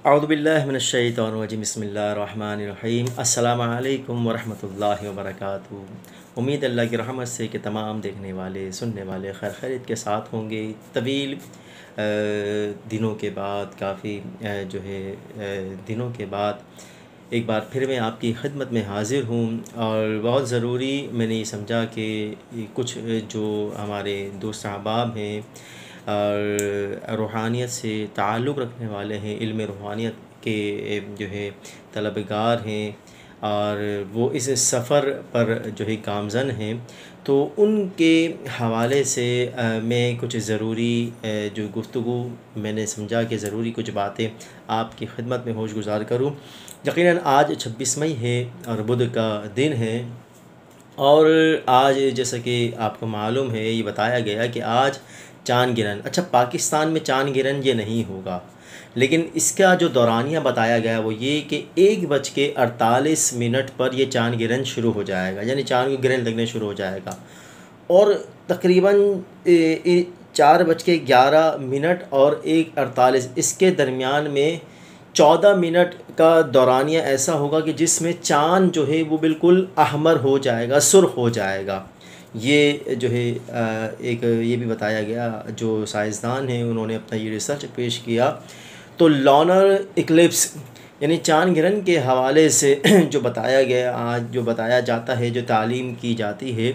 औज़ु बिल्लाहि मिनश शैतानिर रजीम बिस्मिल्लाहिर रहमानिर रहीम अस्सलामु अलैकुम वरहमतुल्लाहि वबरकातुहू। उम्मीद अल्लाह की रहमत से कि तमाम देखने वाले सुनने वाले खैर खैरियत के साथ होंगे। तवील दिनों के बाद काफ़ी दिनों के बाद एक बार फिर मैं आपकी खिदमत में हाज़िर हूँ और बहुत ज़रूरी मैंने ये समझा कि कुछ जो हमारे दोस्त अहबाब हैं और रूहानियत से ताल्लुक़ रखने वाले हैं, इल्म रूहानियत के जो है तलबगार हैं और वो इस सफ़र पर जो है गामज़न हैं, तो उनके हवाले से मैं कुछ ज़रूरी जो गुफ्तगू मैंने समझा कि ज़रूरी कुछ बातें आपकी खिदमत में होश गुज़ार करूँ। यकीनन आज 26 मई है और बुध का दिन है और आज जैसा कि आपको मालूम है ये बताया गया कि आज चाँद गिरन। अच्छा, पाकिस्तान में चाँद गिरन ये नहीं होगा, लेकिन इसका जो दौरानिया बताया गया वो ये कि 1:48 पर ये चाँद गिरन शुरू हो जाएगा, यानी चाँद को गिरन लगने शुरू हो जाएगा और तकरीबन 4:11 और 1:48 इसके दरमियान में 14 मिनट का दौरानिया ऐसा होगा कि जिसमें चाँद जो है वो बिल्कुल अहमर हो जाएगा, सुर्ख हो जाएगा। ये जो है एक ये भी बताया गया, जो साइंसदान हैं उन्होंने अपना ये रिसर्च पेश किया। तो लूनर इक्लिप्स यानी चाँद गिरन के हवाले से जो बताया गया, आज जो बताया जाता है, जो तालीम की जाती है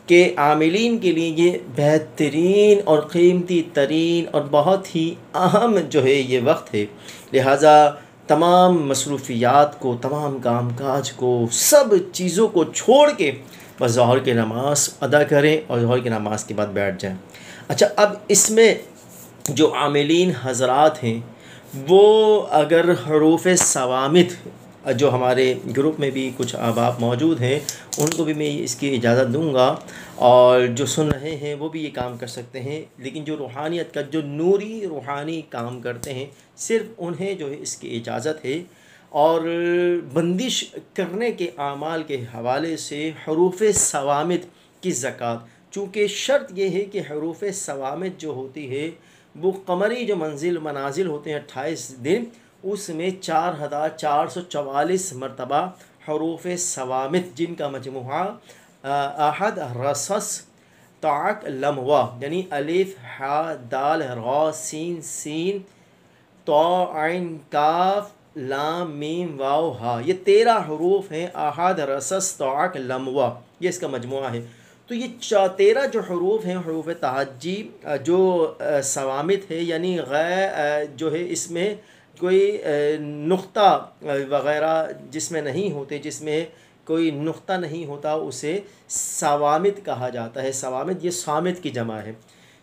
कि आमिलीन के लिए ये बेहतरीन और कीमती तरीन और बहुत ही अहम जो है ये वक्त है। लिहाजा तमाम मसरूफ़ियात को, तमाम कामकाज को, सब चीज़ों को छोड़ के बस ज़ोहर की नमाज़ अदा करें और ज़ोहर की नमाज़ के बाद बैठ जाएं। अच्छा, अब इसमें जो आमिलीन हज़रात हैं वो अगर हरूफ सवामित, जो हमारे ग्रुप में भी कुछ अहबाब मौजूद हैं उनको भी मैं इसकी इजाज़त दूंगा और जो सुन रहे हैं वो भी ये काम कर सकते हैं, लेकिन जो रूहानियत का, जो नूरी रूहानी काम करते हैं, सिर्फ़ उन्हें जो है इसकी इजाज़त है। और बंदिश करने के आमाल के हवाले से हरूफ सवामित की ज़कात, चूँकि शर्त यह है कि हरूफ सवामित जो होती है वो कमरी जो मनाजिल होते हैं 28 दिन, उसमें 4444 मरतबा हरूफ सवामित जिनका मजमुआ अहद रसस ताक लमवा यानी अलिफ हा दाल रा सीन सीन तो आइन काफ लाम मीम वाव हा, ये 13 हरूफ हैं। अहद रसस ताक लमवा ये इसका मजमुआ है। तो ये 13 जो हरूफ हैं, हरूफ तहज्जी जो सवामित है, यानी जो है इसमें कोई नुक्ता वग़ैरह जिसमें नहीं होते, जिसमें कोई नुक्ता नहीं होता, उसे सवामित कहा जाता है। सवामित ये सामित की जमा है,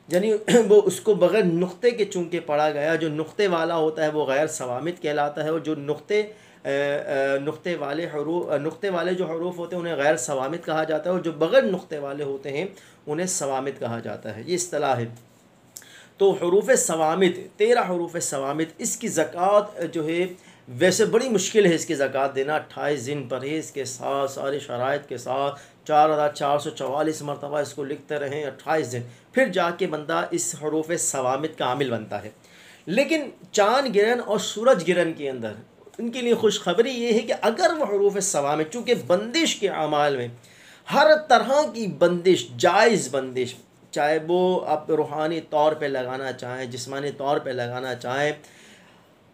यानी वो उसको बग़ैर नुक्ते के चूँकि पढ़ा गया, जो नुक्ते वाला होता है वो गैर सवामित कहलाता है और जो नुक्ते वाले जो हरूफ होते हैं उन्हें गैर सवामित कहा जाता है और जो बग़ैर नुक्ते वाले होते हैं उन्हें सवामित कहा जाता है। ये इस्तिलाह है। तो हरूफ सवामित 13 हरूफ सवामित, इसकी ज़कात जो है वैसे बड़ी मुश्किल है इसकी ज़कात देना। 28 दिन परहेज़ के साथ, सारे शराइत के साथ 4444 मरतबा इसको लिखते रहें 28 दिन, फिर जाके बंदा इस हरूफ सवामित का आमिल बनता है। लेकिन चाँद गिरन और सूरज गिरन के अंदर उनके लिए खुशखबरी ये है कि अगर वह हरूफ सवामित, चूँकि बंदिश के अमाल में हर तरह की बंदिश, जायज़ बंदिश, चाहे वो आप रूहानी तौर पे लगाना चाहें, जिस्मानी तौर पे लगाना चाहें,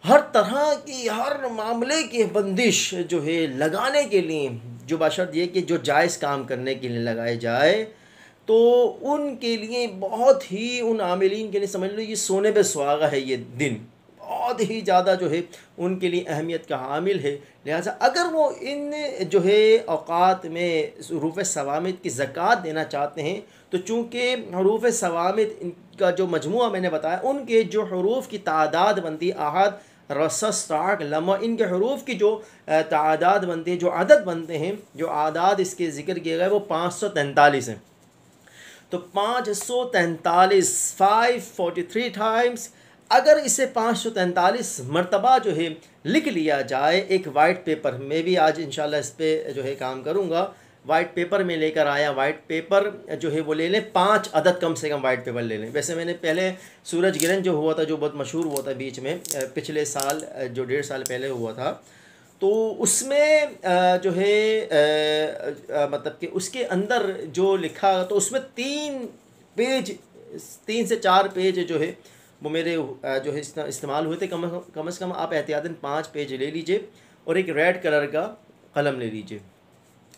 हर तरह की, हर मामले की बंदिश जो है लगाने के लिए, जो बशर्त ये कि जो जायज़ काम करने के लिए लगाए जाए, तो उनके लिए बहुत ही, उन आमिलीन के लिए समझ लो ये सोने पे सुहागा है। ये दिन बहुत ही ज़्यादा जो है उनके लिए अहमियत का हामिल है। लिहाजा अगर वो इन जो है औक़ात में हरूफ सवामित की ज़कात देना चाहते हैं, तो चूँकि हरूफ सवामित इनका जो मजमुआ मैंने बताया, उनके जो हरूफ की तादाद बनती है अहद रसस ताक लमा, इनके हरूफ की जो तादाद बनती है, जो आदद बनते हैं, जो आदाद इसके ज़िक्र किए गए वो 543 हैं। तो 543 543 टाइम्स, अगर इसे 543 मरतबा जो है लिख लिया जाए एक वाइट पेपर में, भी आज इंशाल्लाह इस पर जो है काम करूँगा, वाइट पेपर में लेकर आया। वाइट पेपर जो है वो ले लें, 5 अदद कम से कम वाइट पेपर ले लें। वैसे मैंने पहले सूरज ग्रहण जो हुआ था, जो बहुत मशहूर हुआ था बीच में, पिछले साल जो 1.5 साल पहले हुआ था, तो उसमें जो है मतलब कि उसके अंदर जो लिखा, तो उसमें 3 से 4 पेज जो है वो मेरे जो है इस्तेमाल हुए थे। कम से कम आप एहतियातन 5 पेज ले लीजिए और एक रेड कलर का कलम ले लीजिए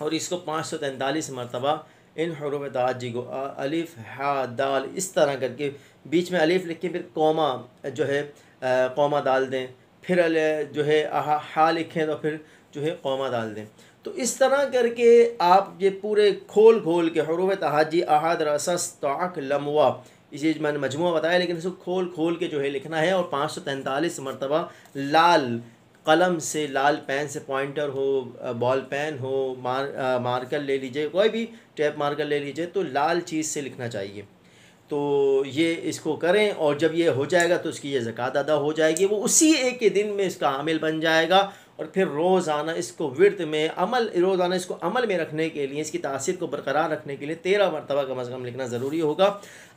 और इसको 543 मरतबा इन हुरूफ ताजी को अलिफ हा दाल इस तरह करके बीच में अलिफ लिख के फिर कौमा जो है कौमा डाल दें, फिर जो है हा लिखें तो फिर जो है कौमा डाल दें। तो इस तरह करके आप ये पूरे खोल खोल के हुरूफ तहाजी अहद रसस ताक लमवा, इसे मैंने मजमूआ बताया, लेकिन इसको खोल खोल के जो है लिखना है और 543 मरतबा लाल कलम से, लाल पेन से, पॉइंटर हो, बॉल पेन हो, मार्कर ले लीजिए, कोई भी टैप मार्कर ले लीजिए, तो लाल चीज़ से लिखना चाहिए। तो ये इसको करें और जब ये हो जाएगा तो उसकी ये ज़कात अदा हो जाएगी, वो उसी एक के दिन में इसका हामिल बन जाएगा। और फिर रोज़ाना इसको विर्द में रोज़ाना इसको अमल में रखने के लिए, इसकी तासीर को बरकरार रखने के लिए 13 मरतबा कम अज़ कम लिखना ज़रूरी होगा।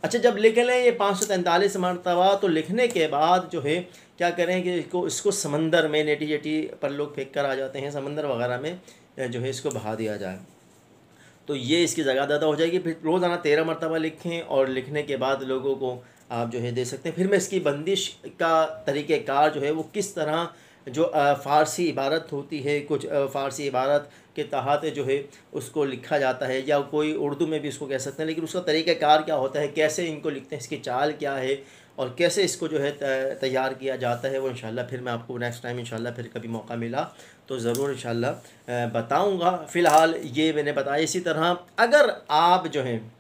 अच्छा, जब लिख लें ये 543 मरतबा, तो लिखने के बाद जो है क्या करें कि इसको समंदर में, नेटी जेटी पर लोग फेंक कर आ जाते हैं, समंदर वगैरह में जो है इसको बहा दिया जाए, तो ये इसकी ज़कात अदा हो जाएगी। फिर रोज़ाना 13 मरतबा लिखें और लिखने के बाद लोगों को आप जो है दे सकते हैं। फिर मैं इसकी बंदिश का तरीक़ेकार जो है वो किस तरह, जो फ़ारसी इबारत होती है, कुछ फ़ारसी इबारत के तहत जो है उसको लिखा जाता है, या कोई उर्दू में भी उसको कह सकते हैं, लेकिन उसका तरीक़ाकार क्या होता है, कैसे इनको लिखते हैं, इसकी चाल क्या है और कैसे इसको जो है तैयार किया जाता है, वो इंशाल्लाह फिर मैं आपको नेक्स्ट टाइम इंशाल्लाह फिर कभी मौका मिला तो ज़रूर इंशाल्लाह बताऊँगा। फ़िलहाल ये मैंने बताया। इसी तरह अगर आप जो हैं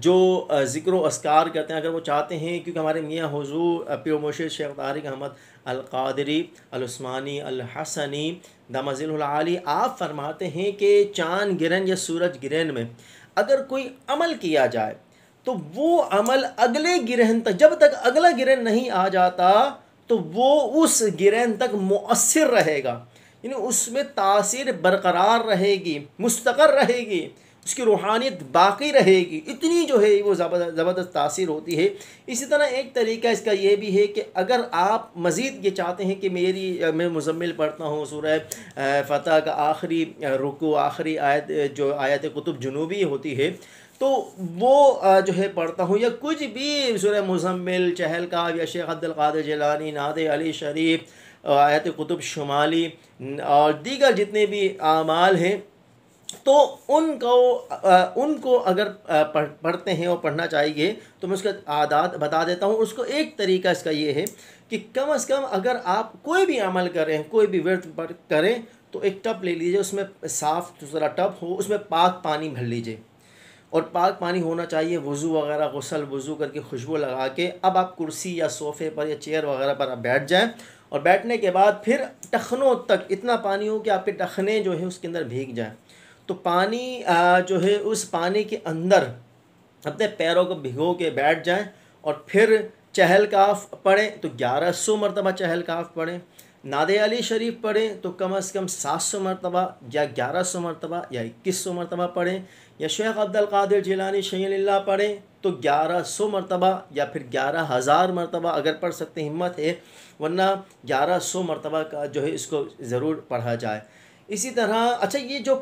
जो ज़िक्र अस्कार करते हैं, अगर वो चाहते हैं, क्योंकि हमारे मियाँ हुज़ूर पीर मुर्शिद शेख तारिक अहमद अल क़ादरी अल उस्मानी अल हसनी दामजिल आली, आप फरमाते हैं कि चाँद गिरन या सूरज गिरन में अगर कोई अमल किया जाए तो वो अमल अगले गिरहन तक, जब तक अगला गिरहन नहीं आ जाता, तो वो उस गिरहन तक मुअस्सिर रहेगा, यानी उसमें तासीर बरकरार रहेगी, मुस्तक़र रहेगी, उसकी रूहानियत बाकी रहेगी। इतनी जो है वो ज़बरदस्त तासीर होती है। इसी तरह एक तरीका इसका ये भी है कि अगर आप मज़ीद ये चाहते हैं कि मैं मुज़म्मिल पढ़ता हूँ सूरह फ़तह का आखिरी रुकू, आखिरी आयत जो आयत कुतुब जुनूबी होती है, तो वो जो है पढ़ता हूँ, या कुछ भी सूरह मुज़म्मिल, चहलकाव या शेख अब्दुल क़ादिर जिलानी, नादे अली शरीफ, आयत कुतुब शुमाली और दीगर जितने भी आमाल हैं, तो उनको अगर पढ़ते हैं और पढ़ना चाहिए, तो मैं उसका आदात बता देता हूँ। उसको एक तरीका इसका ये है कि कम से कम अगर आप कोई भी अमल करें, कोई भी व्रत करें, तो एक टब ले लीजिए, उसमें साफ़ सुथरा टब हो, उसमें पाक पानी भर लीजिए और पाक पानी होना चाहिए। वज़ू वगैरह गुस्ल वज़ू करके खुशबू लगा के अब आप कुर्सी या सोफ़े पर या चेयर वगैरह पर आप बैठ जाएं, और बैठने के बाद फिर टखनों तक इतना पानी हो कि आपके टखने जो है उसके अंदर भीग जाएं। तो पानी जो है उस पानी के अंदर अपने पैरों को भिगो के बैठ जाएं और फिर चहलकाफ पढ़ें तो 1100 मरतबा चहलकाफ पढ़ें, नादे अली शरीफ पढ़ें तो कम से कम 700 मरतबा या 1100 मरतबा या 2100 मरतबा पढ़ें, या शेख अब्दुल क़ादिर जिलानी शय्यिल्लाह पढ़ें तो 1100 मरतबा या फिर 11,000 मरतबा अगर पढ़ सकते हिम्मत है, वरना 1100 मरतबा का जो है इसको ज़रूर पढ़ा जाए। इसी तरह अच्छा, ये जो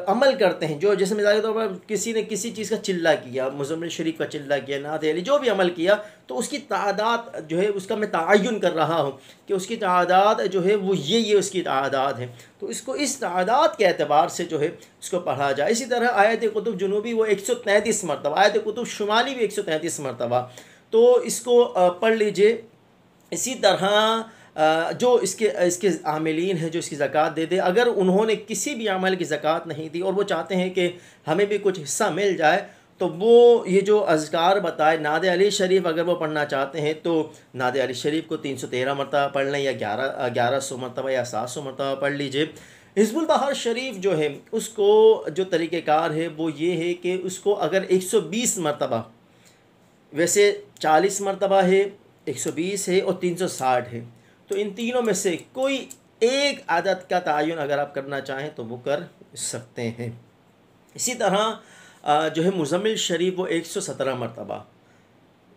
अमल करते हैं, जो जैसे मिसाल के तौर पर किसी ने किसी चीज़ का चिल्ला किया, मुज़म्मिल शरीफ का चिल्ला किया, नात अली, जो भी अमल किया, तो उसकी तादाद जो है उसका मैं तअय्युन कर रहा हूँ कि उसकी तादाद जो है वो ये उसकी तादाद है, तो इसको इस तादाद के एतबार से जो है इसको पढ़ा जाए। इसी तरह आयत कुतुब जुनूबी वो 133 मरतबा, आयत कुतुब शुमाली भी 133 मरतबा, तो इसको पढ़ लीजिए। इसी तरह जो इसके आमिलीन हैं, जो इसकी ज़कात दे दे, अगर उन्होंने किसी भी अमल की ज़कात नहीं दी और वो चाहते हैं कि हमें भी कुछ हिस्सा मिल जाए, तो वो ये जो अज़कार बताए, नादे अली शरीफ अगर वो पढ़ना चाहते हैं तो नादे अली शरीफ को 313 मरतबा पढ़ लें, या 1100 मरतबा या 700 मरतबा पढ़ लीजिए। हिज़्बुल बहर शरीफ जो है उसको जो तरीक़ेकार है वो ये है कि उसको अगर 120 मरतबा, वैसे 40 मरतबा है, 120 है और 360 है, तो इन तीनों में से कोई एक आदत का तयन अगर आप करना चाहें तो वो कर सकते हैं। इसी तरह जो है मुज़म्मिल शरीफ वो 117 मरतबा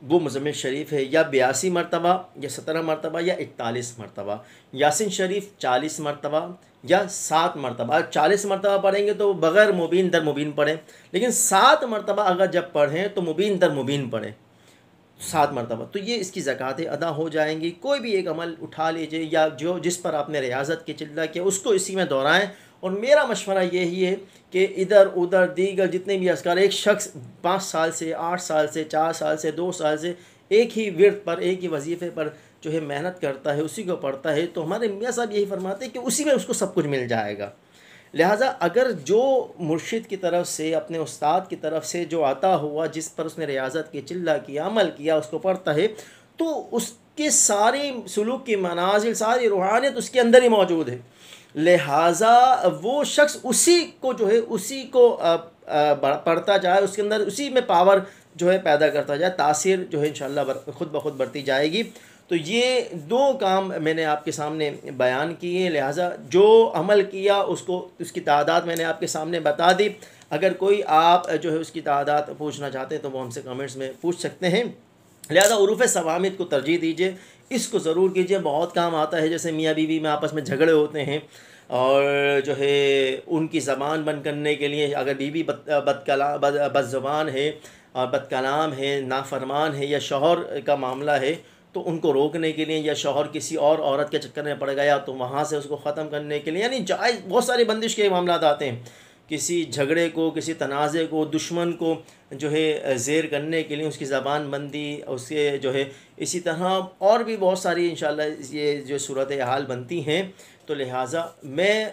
वो मुज़म्मिल शरीफ है, या 82 मरतबा या 17 मरतबा या 41 मरतबा। यासिन शरीफ 40 मरतबा या 7 मरतबा। 40 मरतबा पढ़ेंगे तो बग़ैर मुबीन दर मुबीन पढ़ें, लेकिन 7 मरतबा अगर जब पढ़ें तो मुबीन दर मुबीन पढ़ें 7 मरतबा, तो ये इसकी ज़कातें अदा हो जाएंगी। कोई भी एक अमल उठा लीजिए या जो जिस पर आपने रियाज़त की चिल्ला किया उसको इसी में दोहराएं। और मेरा मशवरा यही है कि इधर उधर दीगर जितने भी अस्कार, एक शख्स 5 साल से 8 साल से 4 साल से 2 साल से एक ही विर्द पर, एक ही वजीफ़े पर जो है मेहनत करता है, उसी को पढ़ता है, तो हमारे मियाँ साहब यही फरमाते हैं कि उसी में उसको सब कुछ मिल जाएगा। लिहाजा अगर जो मुर्शिद की तरफ से, अपने उस्ताद की तरफ से जो आता हुआ, जिस पर उसने रियाज़त की, चिल्ला किया, अमल किया, उसको पढ़ता है, तो उसके सारी सुलूक की मनाजिल, सारी रूहानियत उसके अंदर ही मौजूद है। लिहाजा वो शख्स उसी को जो है उसी को पढ़ता जाए, उसके अंदर उसी में पावर जो है पैदा करता जाए, तासीर जो है इंशाअल्लाह खुद ब खुद बढ़ती जाएगी। तो ये दो काम मैंने आपके सामने बयान किए। लिहाजा जो अमल किया उसको, उसकी तादाद मैंने आपके सामने बता दी। अगर कोई आप जो है उसकी तादाद पूछना चाहते हैं तो वो हमसे कमेंट्स में पूछ सकते हैं। लिहाजा उरूफ़ सवामिद को तरजीह दीजिए, इसको ज़रूर कीजिए, बहुत काम आता है। जैसे मियाँ बीवी में आपस में झगड़े होते हैं और जो है उनकी ज़बान बंद करने के लिए, अगर बीवी बदज़ुबान है और बदकलाम है, नाफरमान है, या शौहर का मामला है, तो उनको रोकने के लिए, या शौहर किसी और औरत के चक्कर में पड़ गया तो वहाँ से उसको ख़त्म करने के लिए, यानी जायज़ बहुत सारी बंदिश के मामला आते हैं। किसी झगड़े को, किसी तनाज़े को, दुश्मन को जो है ज़ेर करने के लिए उसकी ज़बान बंदी, उसके जो है इसी तरह और भी बहुत सारी इंशाअल्लाह ये जो सूरत हाल बनती हैं। तो लिहाजा मैं